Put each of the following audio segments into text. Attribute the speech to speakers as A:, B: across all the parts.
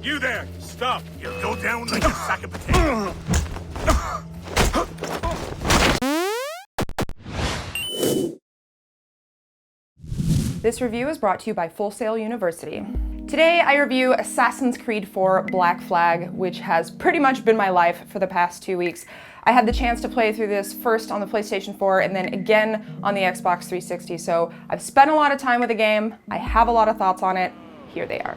A: You there! Stop! You'll go down like a sack of potatoes!
B: This review is brought to you by Full Sail University. Today I review Assassin's Creed IV Black Flag, which has pretty much been my life for the past 2 weeks. I had the chance to play through this first on the PlayStation 4 and then again on the Xbox 360, so I've spent a lot of time with the game, I have a lot of thoughts on it, here they are.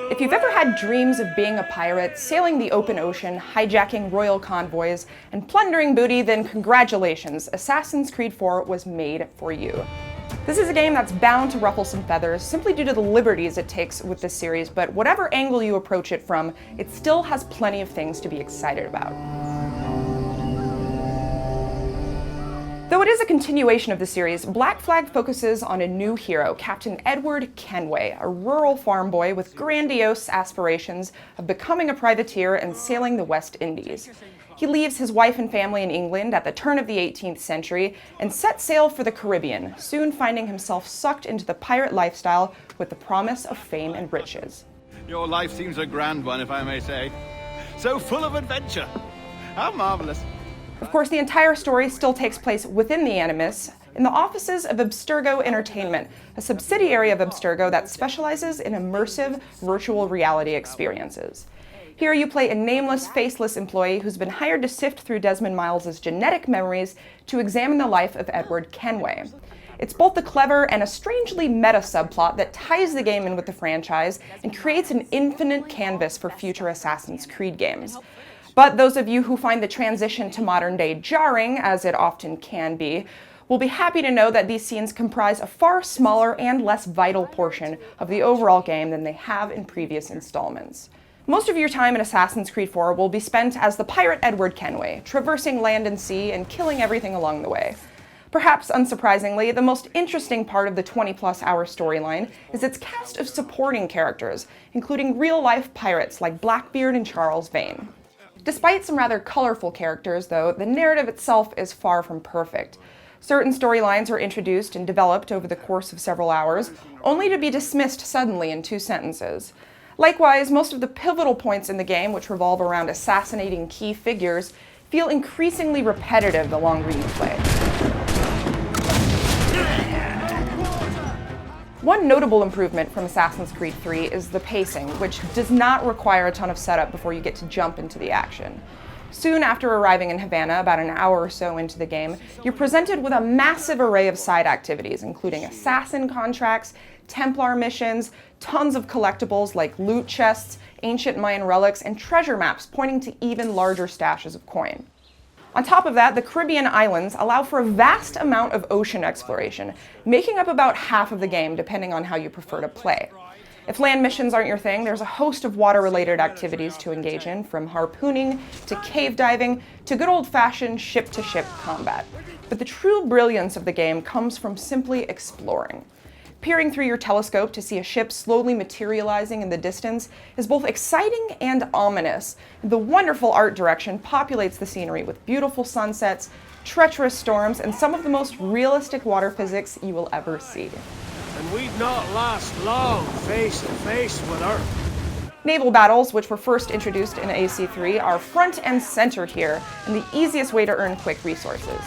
B: If you've ever had dreams of being a pirate, sailing the open ocean, hijacking royal convoys, and plundering booty, then congratulations, Assassin's Creed IV was made for you. This is a game that's bound to ruffle some feathers simply due to the liberties it takes with this series, but whatever angle you approach it from, it still has plenty of things to be excited about. Though it is a continuation of the series, Black Flag focuses on a new hero, Captain Edward Kenway, a rural farm boy with grandiose aspirations of becoming a privateer and sailing the West Indies. He leaves his wife and family in England at the turn of the 18th century and sets sail for the Caribbean, soon finding himself sucked into the pirate lifestyle with the promise of fame and riches.
C: Your life seems a grand one, if I may say. So full of adventure. How marvelous.
B: Of course, the entire story still takes place within the Animus, in the offices of Abstergo Entertainment, a subsidiary of Abstergo that specializes in immersive virtual reality experiences. Here you play a nameless, faceless employee who's been hired to sift through Desmond Miles' genetic memories to examine the life of Edward Kenway. It's both the clever and a strangely meta subplot that ties the game in with the franchise and creates an infinite canvas for future Assassin's Creed games. But those of you who find the transition to modern day jarring, as it often can be, will be happy to know that these scenes comprise a far smaller and less vital portion of the overall game than they have in previous installments. Most of your time in Assassin's Creed IV will be spent as the pirate Edward Kenway, traversing land and sea and killing everything along the way. Perhaps unsurprisingly, the most interesting part of the 20-plus hour storyline is its cast of supporting characters, including real-life pirates like Blackbeard and Charles Vane. Despite some rather colorful characters, though, the narrative itself is far from perfect. Certain storylines are introduced and developed over the course of several hours, only to be dismissed suddenly in 2 sentences. Likewise, most of the pivotal points in the game, which revolve around assassinating key figures, feel increasingly repetitive the longer you play. One notable improvement from Assassin's Creed III is the pacing, which does not require a ton of setup before you get to jump into the action. Soon after arriving in Havana, about an hour or so into the game, you're presented with a massive array of side activities, including assassin contracts, Templar missions, tons of collectibles like loot chests, ancient Mayan relics, and treasure maps pointing to even larger stashes of coin. On top of that, the Caribbean islands allow for a vast amount of ocean exploration, making up about half of the game depending on how you prefer to play. If land missions aren't your thing, there's a host of water-related activities to engage in, from harpooning to cave diving to good old-fashioned ship-to-ship combat. But the true brilliance of the game comes from simply exploring. Peering through your telescope to see a ship slowly materializing in the distance is both exciting and ominous. The wonderful art direction populates the scenery with beautiful sunsets, treacherous storms, and some of the most realistic water physics you will ever see.
D: And we'd not last long face to face with her.
B: Naval battles, which were first introduced in AC3, are front and center here, and the easiest way to earn quick resources.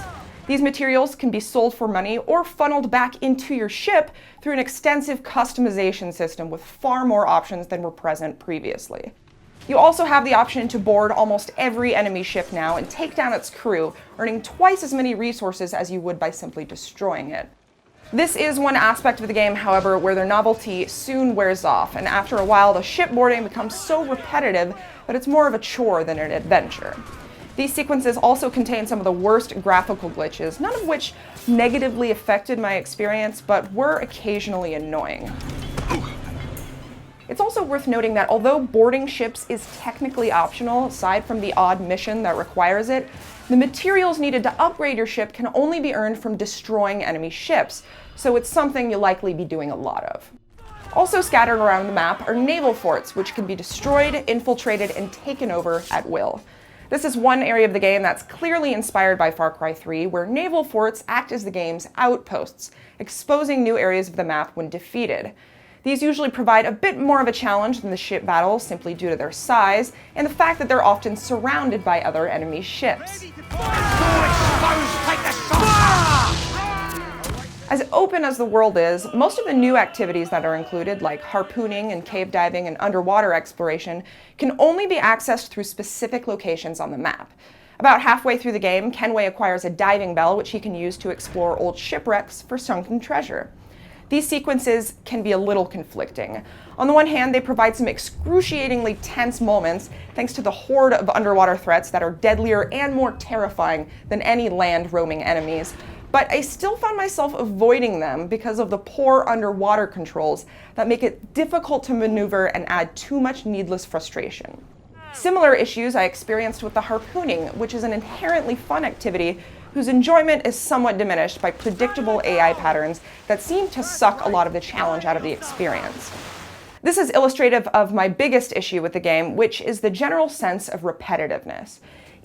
B: These materials can be sold for money or funneled back into your ship through an extensive customization system with far more options than were present previously. You also have the option to board almost every enemy ship now and take down its crew, earning twice as many resources as you would by simply destroying it. This is one aspect of the game, however, where their novelty soon wears off, and after a while the shipboarding becomes so repetitive that it's more of a chore than an adventure. These sequences also contain some of the worst graphical glitches, none of which negatively affected my experience, but were occasionally annoying. It's also worth noting that although boarding ships is technically optional, aside from the odd mission that requires it, the materials needed to upgrade your ship can only be earned from destroying enemy ships, so it's something you'll likely be doing a lot of. Also scattered around the map are naval forts, which can be destroyed, infiltrated, and taken over at will. This is one area of the game that's clearly inspired by Far Cry 3, where naval forts act as the game's outposts, exposing new areas of the map when defeated. These usually provide a bit more of a challenge than the ship battles simply due to their size and the fact that they're often surrounded by other enemy ships. As open as the world is, most of the new activities that are included, like harpooning and cave diving and underwater exploration, can only be accessed through specific locations on the map. About halfway through the game, Kenway acquires a diving bell which he can use to explore old shipwrecks for sunken treasure. These sequences can be a little conflicting. On the one hand, they provide some excruciatingly tense moments thanks to the horde of underwater threats that are deadlier and more terrifying than any land roaming enemies. But I still found myself avoiding them because of the poor underwater controls that make it difficult to maneuver and add too much needless frustration. Similar issues I experienced with the harpooning, which is an inherently fun activity whose enjoyment is somewhat diminished by predictable AI patterns that seem to suck a lot of the challenge out of the experience. This is illustrative of my biggest issue with the game, which is the general sense of repetitiveness.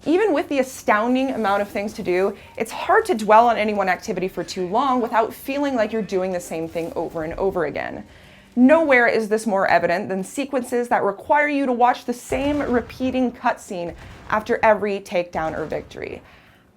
B: Even with the astounding amount of things to do, it's hard to dwell on any one activity for too long without feeling like you're doing the same thing over and over again. Nowhere is this more evident than sequences that require you to watch the same repeating cutscene after every takedown or victory.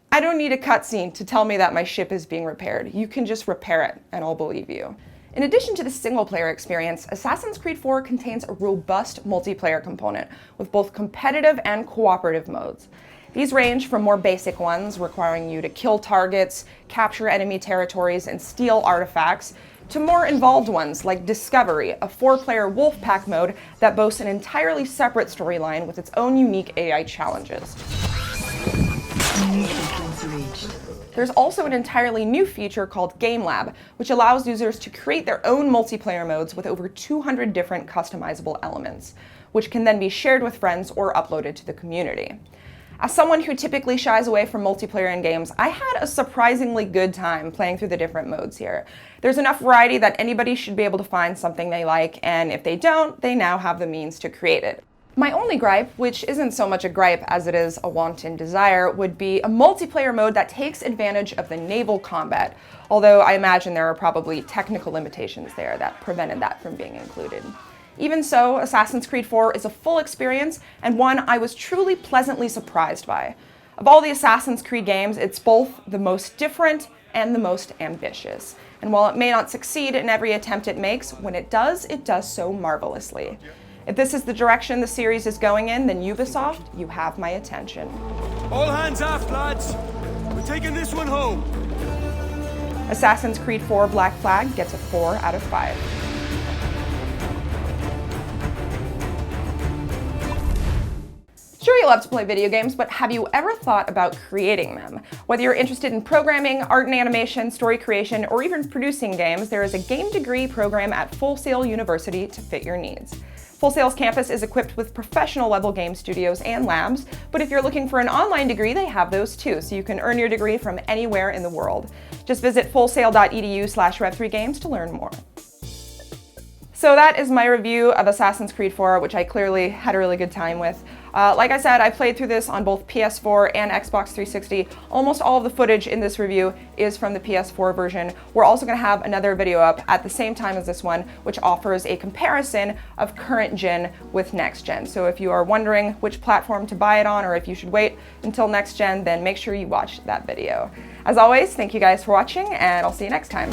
B: I don't need a cutscene to tell me that my ship is being repaired. You can just repair it, and I'll believe you. In addition to the single-player experience, Assassin's Creed 4 contains a robust multiplayer component with both competitive and cooperative modes. These range from more basic ones, requiring you to kill targets, capture enemy territories, and steal artifacts, to more involved ones like Discovery, a 4-player Wolfpack mode that boasts an entirely separate storyline with its own unique AI challenges. There's also an entirely new feature called Game Lab, which allows users to create their own multiplayer modes with over 200 different customizable elements, which can then be shared with friends or uploaded to the community. As someone who typically shies away from multiplayer in games, I had a surprisingly good time playing through the different modes here. There's enough variety that anybody should be able to find something they like, and if they don't, they now have the means to create it. My only gripe, which isn't so much a gripe as it is a wanton desire, would be a multiplayer mode that takes advantage of the naval combat, although I imagine there are probably technical limitations there that prevented that from being included. Even so, Assassin's Creed 4 is a full experience and one I was truly pleasantly surprised by. Of all the Assassin's Creed games, it's both the most different and the most ambitious. And while it may not succeed in every attempt it makes, when it does so marvelously. If this is the direction the series is going in, then Ubisoft, you have my attention.
D: All hands aft, lads. We're taking this one home.
B: Assassin's Creed 4 Black Flag gets a 4 out of 5. Sure, you love to play video games, but have you ever thought about creating them? Whether you're interested in programming, art and animation, story creation, or even producing games, there is a game degree program at Full Sail University to fit your needs. Full Sail's campus is equipped with professional level game studios and labs, but if you're looking for an online degree, they have those too, so you can earn your degree from anywhere in the world. Just visit fullsail.edu/rev3games to learn more. So that is my review of Assassin's Creed 4, which I clearly had a really good time with. Like I said, I played through this on both PS4 and Xbox 360. Almost all of the footage in this review is from the PS4 version. We're also going to have another video up at the same time as this one, which offers a comparison of current gen with next gen. So if you are wondering which platform to buy it on or if you should wait until next gen, then make sure you watch that video. As always, thank you guys for watching, and I'll see you next time.